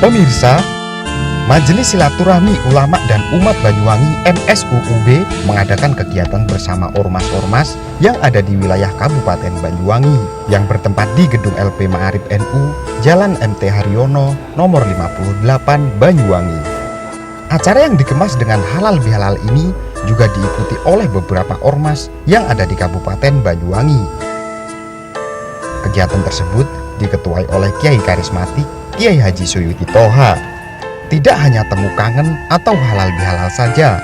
Pemirsa, Majelis Silaturahmi Ulama dan Umat Banyuwangi MSUUB mengadakan kegiatan bersama ormas-ormas yang ada di wilayah Kabupaten Banyuwangi yang bertempat di Gedung LP Ma'arif NU, Jalan MT Haryono, nomor 58, Banyuwangi. Acara yang dikemas dengan halal bihalal ini juga diikuti oleh beberapa ormas yang ada di Kabupaten Banyuwangi. Kegiatan tersebut diketuai oleh Kiai Karismatik Kiai Haji Suyuti Toha. Tidak hanya temu kangen atau halal bihalal saja,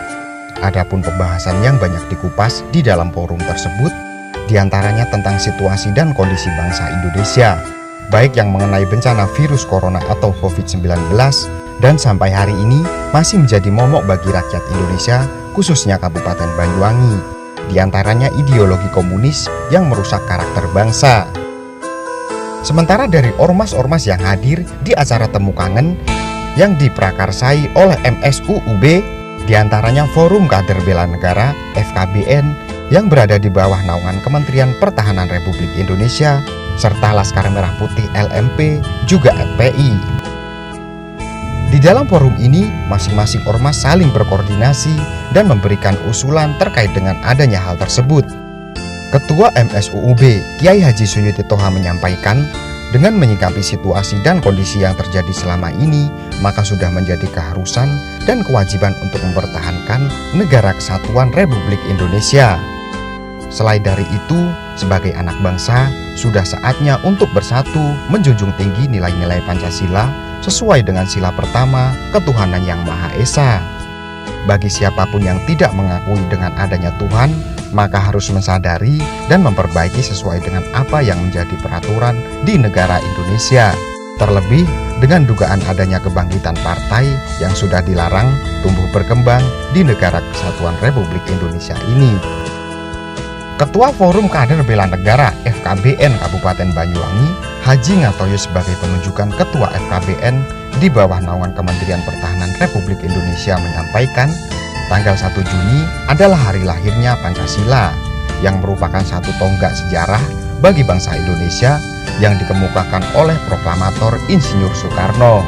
adapun pembahasan yang banyak dikupas di dalam forum tersebut, diantaranya tentang situasi dan kondisi bangsa Indonesia, baik yang mengenai bencana virus corona atau COVID-19, dan sampai hari ini masih menjadi momok bagi rakyat Indonesia, khususnya Kabupaten Banyuwangi, diantaranya ideologi komunis yang merusak karakter bangsa. Sementara dari ormas-ormas yang hadir di acara temu kangen, yang diprakarsai oleh MSUUB, diantaranya Forum Kader Bela Negara FKBN yang berada di bawah naungan Kementerian Pertahanan Republik Indonesia, serta Laskar Merah Putih LMP, juga FPI. Di dalam forum ini, masing-masing ormas saling berkoordinasi dan memberikan usulan terkait dengan adanya hal tersebut. Ketua MSUUB, Kiai Haji Suyuti Toha menyampaikan, dengan menyikapi situasi dan kondisi yang terjadi selama ini, maka sudah menjadi keharusan dan kewajiban untuk mempertahankan negara kesatuan Republik Indonesia. Selain dari itu, sebagai anak bangsa, sudah saatnya untuk bersatu menjunjung tinggi nilai-nilai Pancasila sesuai dengan sila pertama, ketuhanan yang Maha Esa. Bagi siapapun yang tidak mengakui dengan adanya Tuhan, maka harus mensadari dan memperbaiki sesuai dengan apa yang menjadi peraturan di negara Indonesia. Terlebih dengan dugaan adanya kebangkitan partai yang sudah dilarang tumbuh berkembang di negara kesatuan Republik Indonesia ini. Ketua Forum Kader Bela Negara FKBN Kabupaten Banyuwangi, Haji Ngatoyo sebagai penunjukan Ketua FKBN di bawah naungan Kementerian Pertahanan Republik Indonesia menyampaikan, tanggal 1 Juni adalah hari lahirnya Pancasila yang merupakan satu tonggak sejarah bagi bangsa Indonesia yang dikemukakan oleh proklamator Insinyur Soekarno.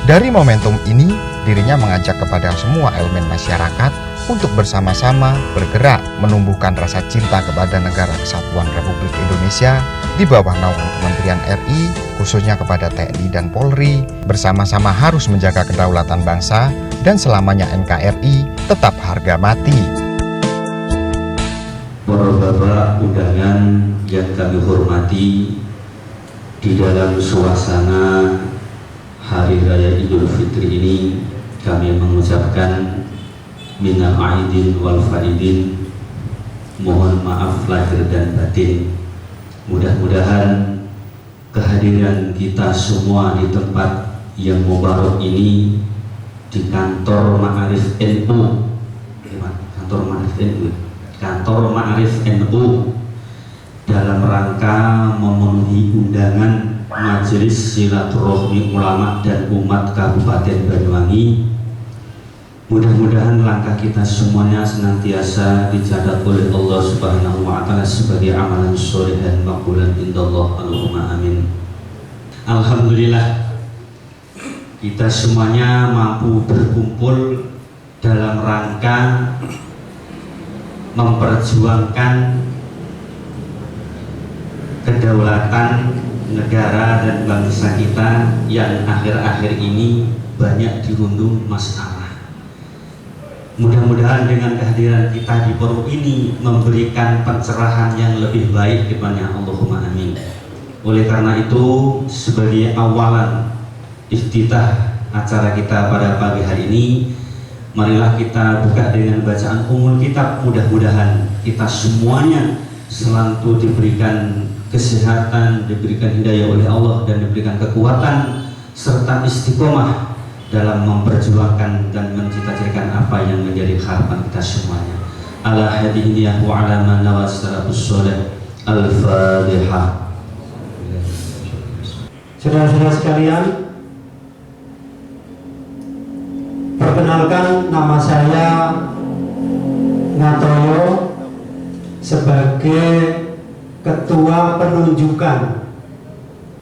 Dari momentum ini, dirinya mengajak kepada semua elemen masyarakat untuk bersama-sama bergerak menumbuhkan rasa cinta kepada negara kesatuan Republik Indonesia di bawah naungan Kementerian RI, khususnya kepada TNI dan Polri, bersama-sama harus menjaga kedaulatan bangsa dan selamanya NKRI tetap harga mati. Para bapak undangan yang kami hormati, di dalam suasana Hari Raya Idul Fitri ini kami mengucapkan minal aidin wal faidin, mohon maaf lahir dan batin. Mudah-mudahan kehadiran kita semua di tempat yang mubarak ini, di kantor Ma'arif NU, kantor Ma'arif NU, dalam rangka memenuhi undangan Majelis Silaturahmi Ulama dan Umat Kabupaten Banyuwangi. Mudah-mudahan langkah kita semuanya senantiasa dicatat oleh Allah Subhanahu wa Ta'ala sebagai amalan sholeh dan maqbulan indallah. Allahumma amin. Alhamdulillah, kita semuanya mampu berkumpul dalam rangka memperjuangkan kedaulatan negara dan bangsa kita yang akhir-akhir ini banyak dirundung masalah. Mudah-mudahan dengan kehadiran kita di forum ini memberikan pencerahan yang lebih baik kedepannya. Allahumma amin. Oleh karena itu, sebagai awalan iftitah acara kita pada pagi hari ini, marilah kita buka dengan bacaan umul kitab. Mudah-mudahan kita semuanya selalu diberikan kesehatan, diberikan hidayah oleh Allah, dan diberikan kekuatan serta istiqomah dalam memperjuangkan dan mencita-citakan apa yang menjadi harapan kita semuanya. Ala hadiniyah wa ala man nawassalabus sholeh. Al-Fatihah. Saudara-saudara sekalian, perkenalkan, nama saya Ngatoyo sebagai Ketua Penunjukan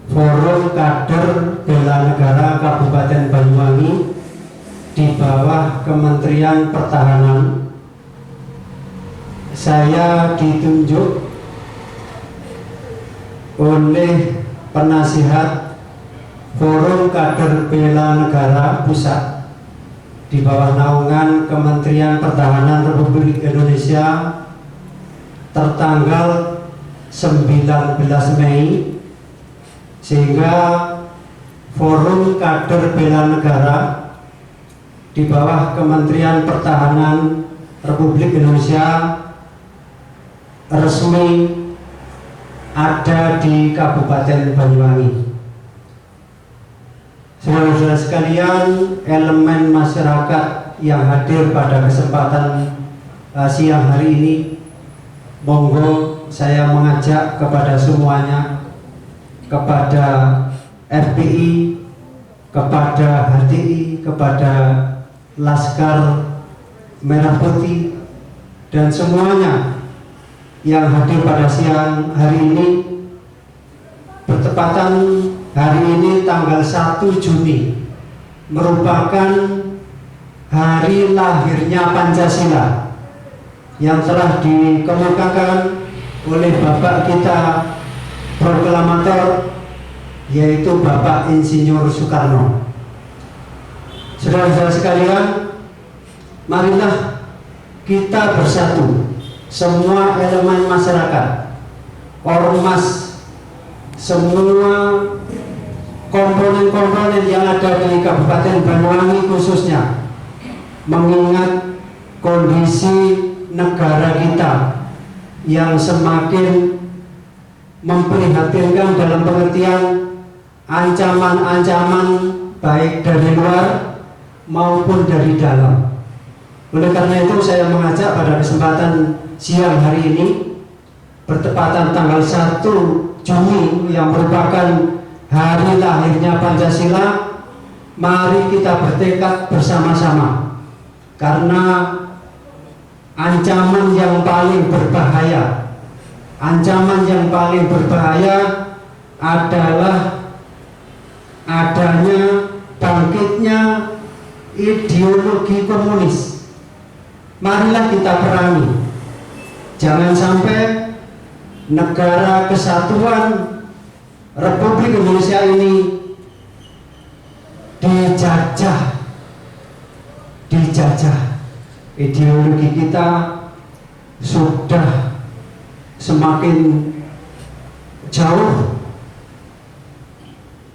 Forum Kader Bela Negara Kabupaten Banyuwangi di bawah Kementerian Pertahanan. Saya ditunjuk oleh penasihat Forum Kader Bela Negara Pusat di bawah naungan Kementerian Pertahanan Republik Indonesia tertanggal 19 Mei, sehingga Forum Kader Bela Negara di bawah Kementerian Pertahanan Republik Indonesia resmi ada di Kabupaten Banyuwangi. Saudara-saudara sekalian, elemen masyarakat yang hadir pada kesempatan siang hari ini, monggo saya mengajak kepada semuanya, kepada FPI, kepada HTI, kepada Laskar Merah Putih, dan semuanya yang hadir pada siang hari ini, bertepatan hari ini tanggal 1 Juni merupakan hari lahirnya Pancasila yang telah dikemukakan oleh Bapak kita proklamator, yaitu Bapak Insinyur Soekarno. Saudara-saudara sekalian, marilah kita bersatu, semua elemen masyarakat, ormas, semua komponen-komponen yang ada di Kabupaten Banyuwangi khususnya, mengingat kondisi negara kita yang semakin memprihatinkan dalam pengertian ancaman-ancaman baik dari luar maupun dari dalam. Oleh karena itu saya mengajak pada kesempatan siang hari ini, bertepatan tanggal 1 Juni yang merupakan hari lahirnya Pancasila, mari kita bertekad bersama-sama, karena ancaman yang paling berbahaya adalah adanya bangkitnya ideologi komunis. Marilah kita perangi, jangan sampai negara kesatuan Republik Indonesia ini dijajah. Ideologi kita sudah semakin jauh,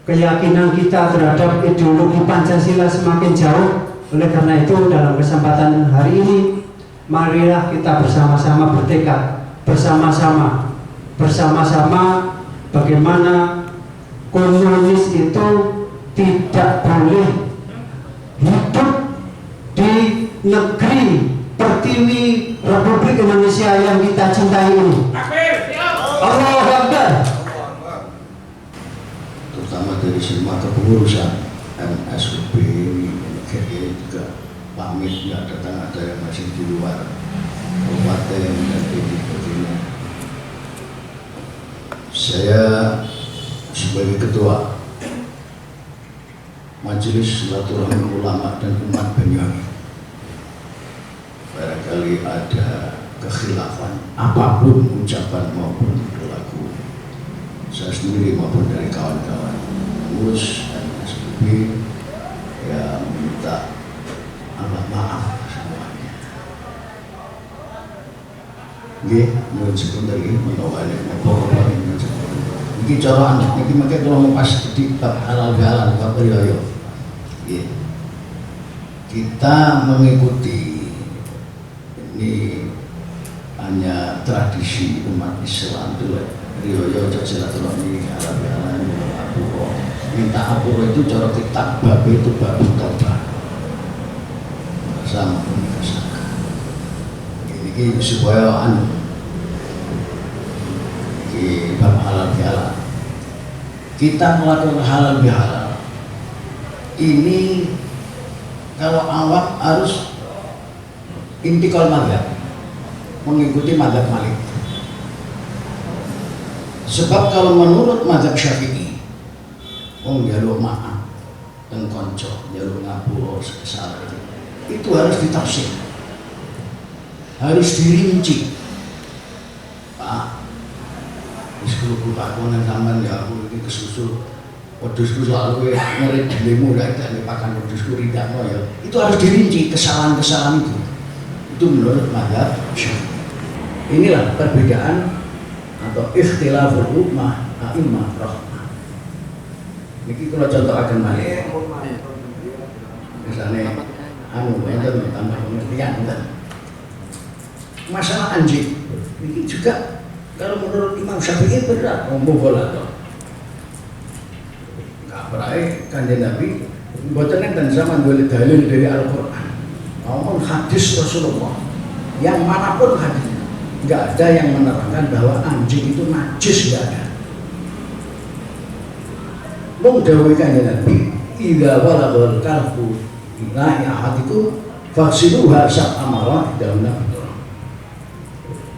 keyakinan kita terhadap ideologi Pancasila semakin jauh. Oleh karena itu, dalam kesempatan hari ini, marilah kita bersama-sama bertekad, bersama-sama bagaimana komunis itu tidak boleh hidup di negeri pertiwi Republik Indonesia yang kita cintai ini. Allahu Akbar. Terutama dari semua kepengurusan MSUB ini, juga pamit nggak datang, ada yang masih di luar kabupaten dan begini. Saya sebagai ketua Majelis Silaturahmi Ulama dan Umat Banyuwangi, barangkali ada kekhilafan apapun ucapan maupun perilaku saya sendiri maupun dari kawan-kawan pengurus MSUB, ya minta amat maaf semuanya. Nggih, mun sebentar iki menawale apa-apa iki cara iki mengke kula mau pas di bab halal bihalal bab riyo. Nggih. Kita mengikuti ini hanya tradisi umat Islam itu, riyo silaturahmi halal bihalal aku minta ampun itu cara kitab bab itu bab taubat sama menyelesaikan ini supaya ini bab halal bihalal, kita melakukan halal bihalal ini kalau awam harus intikal mazhab, mengikuti mazhab Malik. Sebab kalau menurut mazhab Syafi'i wong njaluk maaf teng kanca, njaluk ngapura kesalahan. Itu harus ditafsir. Harus dirinci. Pak, wis kulo pakonan sampean ya aku iki kesusul. Wedhusku selalu ngerit dirimu gak ada pakan wedhusku ridakno ya. Itu harus dirinci kesalahan-kesalahan itu. Itu menurut mazhab Syafi'i. Inilah perbedaan atau ikhtilaful ummah a'immah rahmah. Niki kalau contoh akan malih. Misalnya enten tambah pengertian enten. Masalah anjing. Niki juga kalau menurut Imam Syafi'i berat mughalathah. Kaprae Kanjeng Nabi mboten enten zaman boleh dalil dari Al-Qur'an maupun hadis Rasulullah yang manapun hadisnya, nggak ada yang menerangkan bahwa anjing itu najis, nggak ada. Mung dawuh Kanjeng Nabi, idza walaghal kalbu ila ahadikum faksiluha sab'a marrat dalam Nabi.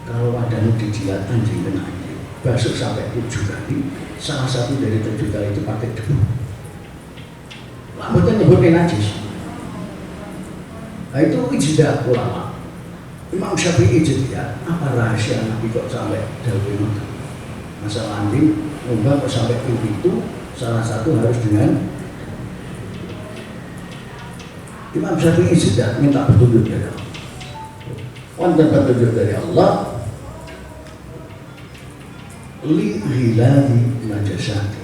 Kalau ada dijilat anjing kena anjing, basuh sampai 7 kali. Salah satu dari 7 kali itu pakai debu. Mboten nyebutnya najis. Nah itu ijtihad ulama. Imam Syafi'i ijtihad, apa rahasia Nabi kok sampai dawuh itu? Masalah anjing, kok sampai itu salah satu harus dengan Imam Syafi'i ijtihad minta petunjuk dari Allah. Wonten petunjuk dari Allah li hilali najasati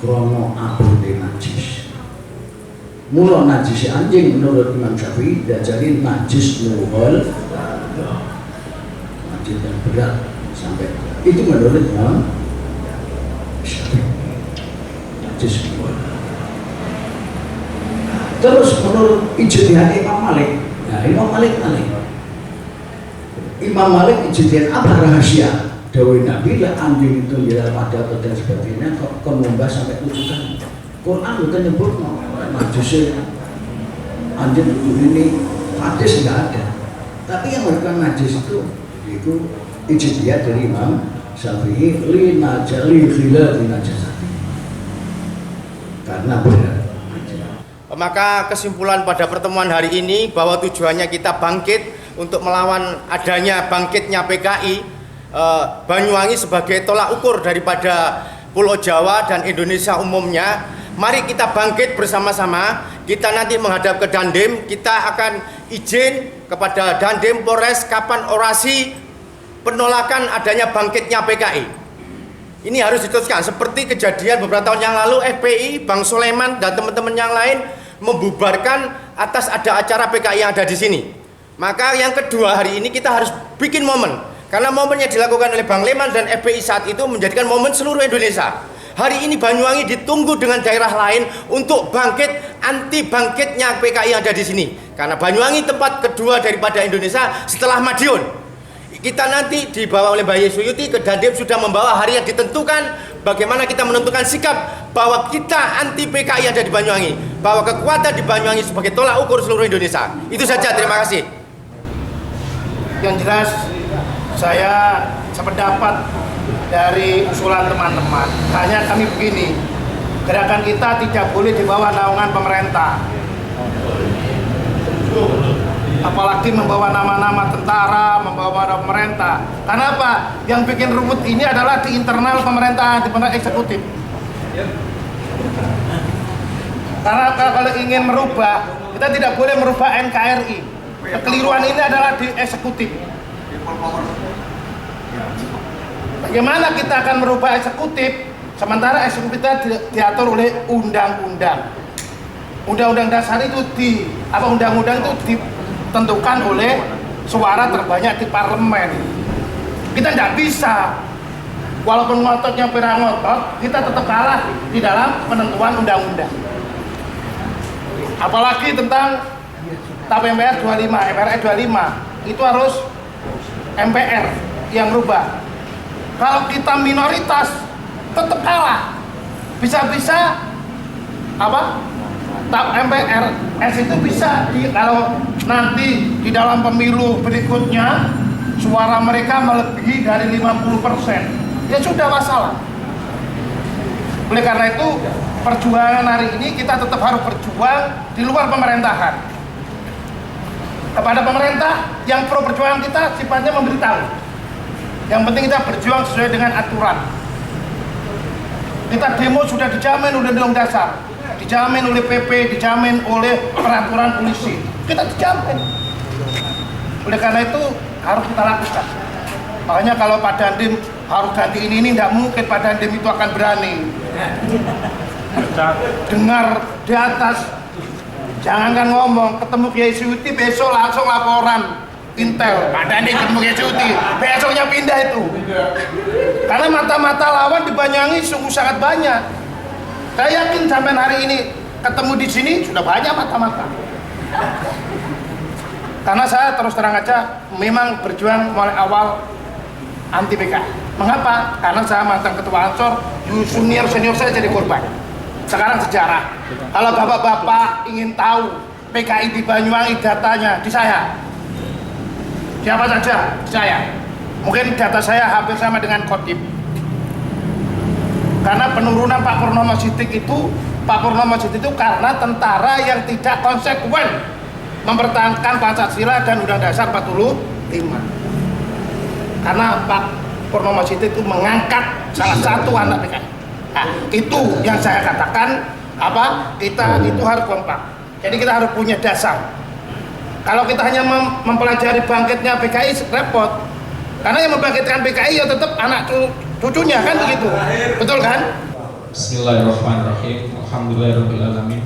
krono abode najis. Mula najis anjing menurut Imam Syafi'i jadi najis nuhul, najis yang berat sampai itu menurut Imam Syafi'i najis nuhul. Terus menurut ijtihad Imam Malik, nah Imam Malik ijtihad apa rahasia? Dawai Nabi lah anjing itu ya pada atau dan sebagainya kok membahas sampai 7 kali. Quran bukan nyebut najis anjing ini hadis nggak ada. Tapi yang melakukan najis itu ijtihad dari Imam Syafi'i li najali khilaf najasati. Karena benar. Maka kesimpulan pada pertemuan hari ini bahwa tujuannya kita bangkit untuk melawan adanya bangkitnya PKI Banyuwangi sebagai tolak ukur daripada Pulau Jawa dan Indonesia umumnya. Mari kita bangkit bersama-sama. Kita nanti menghadap ke Dandim. Kita akan izin kepada Dandim Polres kapan orasi penolakan adanya bangkitnya PKI. Ini harus diteruskan seperti kejadian beberapa tahun yang lalu FPI, Bang Soleman dan teman-teman yang lain membubarkan atas ada acara PKI yang ada di sini. Maka yang kedua hari ini kita harus bikin momen. Karena momen yang dilakukan oleh Bang Leman dan FPI saat itu menjadikan momen seluruh Indonesia. Hari ini Banyuwangi ditunggu dengan daerah lain untuk bangkit anti bangkitnya PKI yang ada di sini. Karena Banyuwangi tempat kedua daripada Indonesia setelah Madiun. Kita nanti dibawa oleh Mbak Yesuyuti ke Dandim sudah membawa hari yang ditentukan bagaimana kita menentukan sikap bahwa kita anti PKI yang ada di Banyuwangi. Bahwa kekuatan di Banyuwangi sebagai tolak ukur seluruh Indonesia. Itu saja, terima kasih. Yang jelas saya sependapat dari usulan teman-teman. Hanya kami begini, gerakan kita tidak boleh di bawah naungan pemerintah. Apalagi membawa nama-nama tentara, membawa nama pemerintah. Karena apa? Yang bikin ruwet ini adalah di internal pemerintahan, di pemerintahan eksekutif. Karena kalau ingin merubah, kita tidak boleh merubah NKRI. Kekeliruan ini adalah di eksekutif. Bagaimana kita akan merubah eksekutif sementara eksekutif kita diatur oleh undang-undang. Undang-undang dasar itu undang-undang itu ditentukan oleh suara terbanyak di parlemen. Kita tidak bisa, walaupun ngototnya pirang ngotot, kita tetap kalah di dalam penentuan undang-undang. Apalagi tentang TAP MPR 25, MPR 25 itu harus MPR yang rubah. Kalau kita minoritas tetap kalah. Bisa-bisa TAP MPR S itu bisa kalau nanti di dalam pemilu berikutnya suara mereka melebihi dari 50%, ya sudah masalah. Oleh karena itu perjuangan hari ini kita tetap harus berjuang di luar pemerintahan. Kepada pemerintah yang pro perjuangan kita sifatnya memberitahu. Yang penting kita berjuang sesuai dengan aturan. Kita demo sudah dijamin oleh Undang-Undang Dasar, dijamin oleh PP, dijamin oleh peraturan polisi. Kita dijamin. Oleh karena itu harus kita lakukan. Makanya kalau Pak Dandim harus ganti ini tidak mungkin Pak Dandim itu akan berani. Dengar di atas, jangankan ngomong, ketemu Kiai Suyuti besok langsung laporan Intel, Pak Dandim ketemu Kiai Suyuti, besoknya pindah itu. Karena mata-mata lawan di Banyuwangi sungguh sangat banyak. Saya yakin sampai hari ini ketemu di sini sudah banyak mata-mata. Karena saya terus terang aja memang berjuang mulai awal anti PKI. Mengapa? Karena saya mantan ketua Ansor, senior saya jadi korban. Sekarang sejarah. Kalau bapak-bapak ingin tahu PKI di Banyuwangi datanya di saya. Siapa saja? Saya. Mungkin data saya hampir sama dengan Khotib. Karena penurunan Pak Purnomo Siddiq itu karena tentara yang tidak konsekuen mempertahankan Pancasila dan Undang Dasar 45. Karena Pak Purnomo Siddiq itu mengangkat salah satu anak PKI. Nah, itu yang saya katakan kita itu harus kompak. Jadi kita harus punya dasar. Kalau kita hanya mempelajari bangkitnya PKI repot. Karena yang membangkitkan PKI ya tetap anak cucunya kan begitu. Betul kan? Bismillahirrahmanirrahim. Alhamdulillahirrahmanirrahim.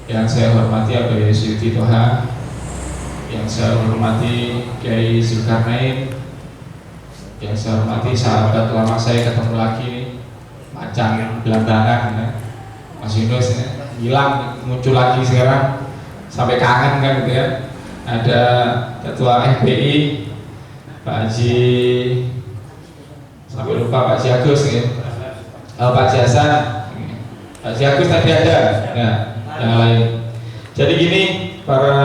Yang saya hormati Kiai Suyuti Toha, yang saya hormati Kiai Zulkarnain, yang saya hormati sahabat lama saya ketemu lagi nih, Macan Belandangan ya. Mas Yunus ya, hilang muncul lagi sekarang sampai kangen kan gitu ya. Ada Ketua FPI Pak Haji, sampai lupa Pak Haji Agus ya. Pak Jasa, Pak Haji Agus tadi ada ya, yang lain. Jadi gini para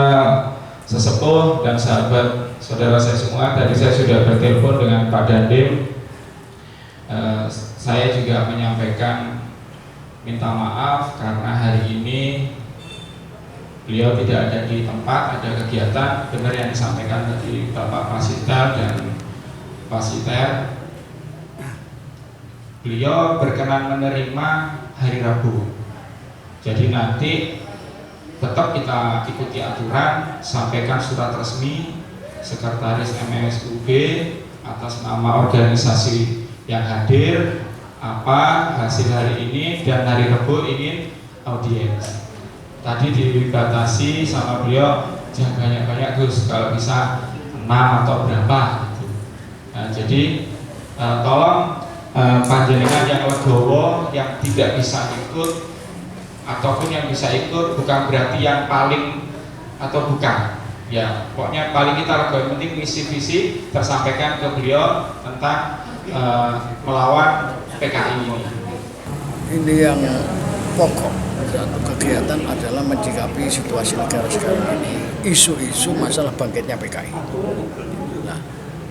sesepuh dan sahabat saudara saya semua, tadi saya sudah bertelepon dengan Pak Dandim. Saya juga menyampaikan minta maaf karena hari ini beliau tidak ada di tempat, ada kegiatan. Benar yang disampaikan tadi Bapak Pasita dan Pasiter, beliau berkenan menerima hari Rabu. Jadi nanti tetap kita ikuti aturan, sampaikan surat resmi Sekretaris MSUB atas nama organisasi yang hadir, apa hasil hari ini, dan hari Rabu ingin audiens. Tadi dibatasi sama beliau, jangan banyak-banyak Gus, kalau bisa 6 atau berapa gitu. Nah, jadi tolong panjenengan yang legowo, yang tidak bisa ikut ataupun yang bisa ikut, bukan berarti yang paling atau bukan ya, pokoknya paling kita legowo. Yang penting visi-visi tersampaikan ke beliau tentang melawan PKI ini. Ini yang pokok satu kegiatan adalah menyikapi situasi negara sekarang ini, isu-isu masalah bangkitnya PKI. Nah,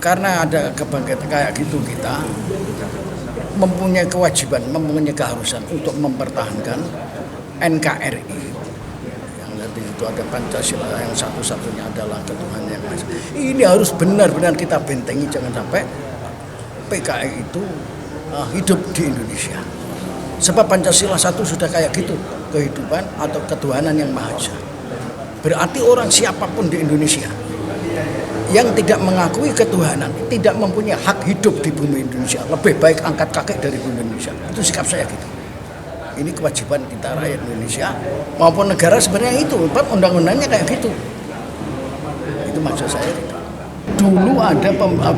karena ada kebangkitan kayak gitu, kita mempunyai kewajiban, mempunyai keharusan untuk mempertahankan NKRI. Yang nanti itu ada Pancasila, yang satu-satunya adalah Tuhan yang Maha Esa. Ini harus benar-benar kita bentengi, jangan sampai PKI itu hidup di Indonesia. Sebab Pancasila satu sudah kayak gitu, kehidupan atau ketuhanan yang Maha Esa. Berarti orang siapapun di Indonesia yang tidak mengakui ketuhanan, tidak mempunyai hak hidup di bumi Indonesia, lebih baik angkat kaki dari bumi Indonesia. Itu sikap saya gitu. Ini kewajiban kita rakyat Indonesia maupun negara sebenarnya itu, undang-undangnya kayak gitu. Itu maksud saya gitu. Dulu ada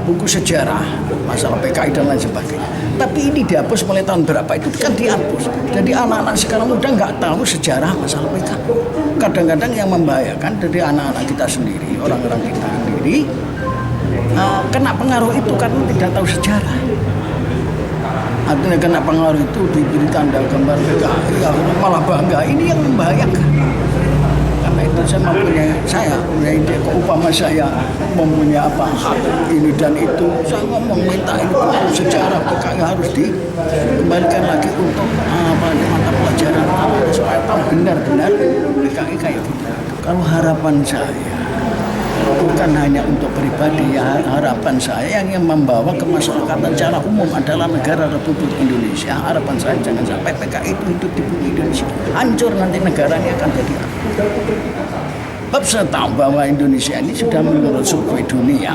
buku sejarah masalah PKI dan lain sebagainya, tapi ini dihapus mulai tahun berapa itu kan dihapus. Jadi anak-anak sekarang muda nggak tahu sejarah masalah PKI. Kadang-kadang yang membahayakan dari anak-anak kita sendiri, orang-orang kita sendiri kena pengaruh itu karena tidak tahu sejarah. Artinya kena pengaruh itu diberi tanda gambar PKI, ya, malah bangga. Ini yang membahayakan. Karena itu saya mempunyai ide, umpama saya mempunyai hak ini dan itu, saya ngomong minta ini buku sejarah PKI harus dikembalikan lagi untuk mata pelajaran supaya benar-benar PKI kayak gitu. Kalau harapan saya bukan hanya untuk pribadi, ya harapan saya yang membawa kemasyarakatan secara umum adalah negara Republik Indonesia. Harapan saya jangan sampai PKI itu hidup di bumi Indonesia, hancur nanti negaranya akan jadi apa. Sebab saya tahu bahwa Indonesia ini sudah menurut survei dunia,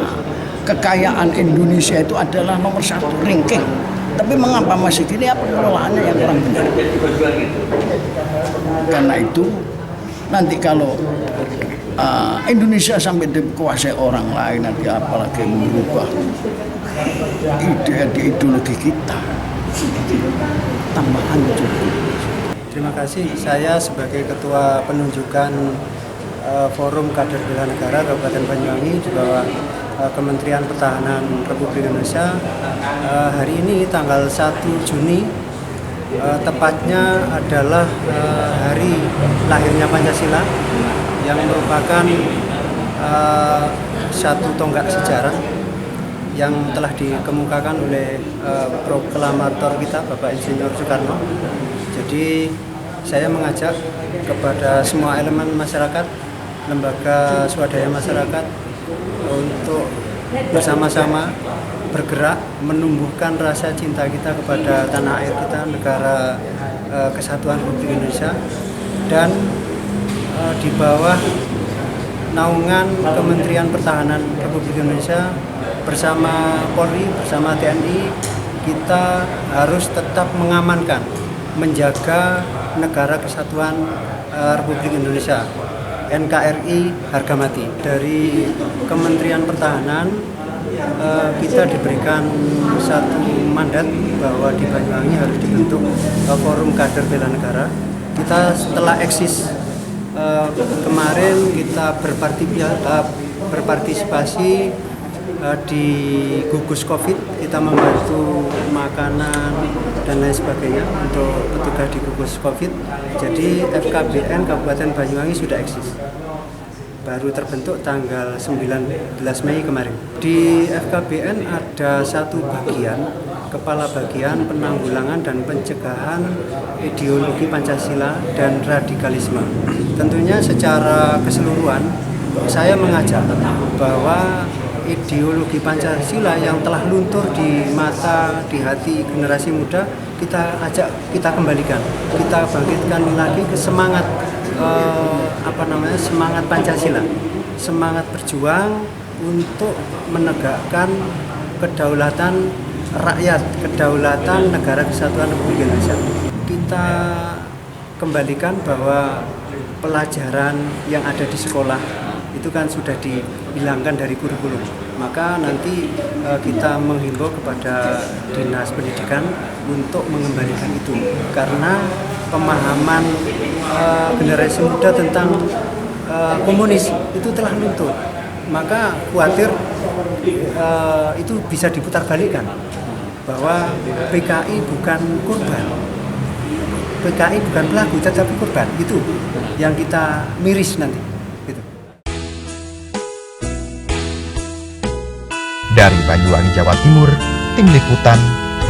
kekayaan Indonesia itu adalah nomor 1 ranking. Tapi mengapa masih gini? Ya pengelolaannya yang kurang benar. Karena itu nanti kalau Indonesia sampai dikuasai orang lain, nanti apalagi merubah ideologi kita, tambah hancur. Terima kasih. Saya sebagai Ketua Penunjukan Forum Kader Bela Negara Kabupaten Banyuwangi di bawah Kementerian Pertahanan Republik Indonesia, hari ini tanggal 1 Juni, tepatnya adalah hari lahirnya Pancasila, yang merupakan satu tonggak sejarah yang telah dikemukakan oleh proklamator kita Bapak Insinyur Soekarno. Jadi saya mengajak kepada semua elemen masyarakat, lembaga swadaya masyarakat untuk bersama-sama bergerak menumbuhkan rasa cinta kita kepada tanah air kita, negara kesatuan Republik Indonesia, dan di bawah naungan Kementerian Pertahanan Republik Indonesia bersama Polri, bersama TNI, kita harus tetap mengamankan, menjaga negara kesatuan Republik Indonesia, NKRI harga mati. Dari Kementerian Pertahanan kita diberikan satu mandat bahwa di Banyuwangi harus dibentuk Forum Kader Bela Negara. Kita setelah eksis kemarin kita berpartisipasi di gugus COVID, kita membantu makanan dan lain sebagainya untuk petugas di gugus COVID. Jadi FKBN Kabupaten Banyuwangi sudah eksis, baru terbentuk tanggal 19 Mei kemarin. Di FKBN ada satu bagian, Kepala Bagian Penanggulangan dan Pencegahan Ideologi Pancasila dan Radikalisme. Tentunya secara keseluruhan saya mengajak bahwa ideologi Pancasila yang telah luntur di mata, di hati generasi muda, kita ajak, kita kembalikan, kita bangkitkan lagi ke semangat semangat Pancasila, semangat berjuang untuk menegakkan kedaulatan rakyat, kedaulatan negara kesatuan Republik Indonesia. Kita kembalikan bahwa pelajaran yang ada di sekolah itu kan sudah dihilangkan dari kurikulum. Maka nanti kita menghimbau kepada Dinas Pendidikan untuk mengembalikan itu, karena pemahaman generasi muda tentang komunis itu telah luntur. Maka khawatir itu bisa diputar balikkan, bahwa PKI bukan korban, PKI bukan pelaku tetapi korban. Itu yang kita miris nanti gitu. Dari Banyuwangi, Jawa Timur, Tim Liputan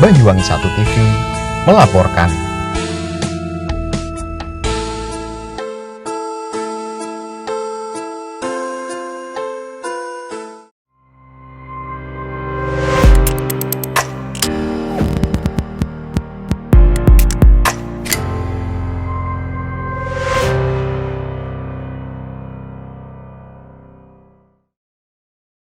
Banyuwangi 1 TV melaporkan.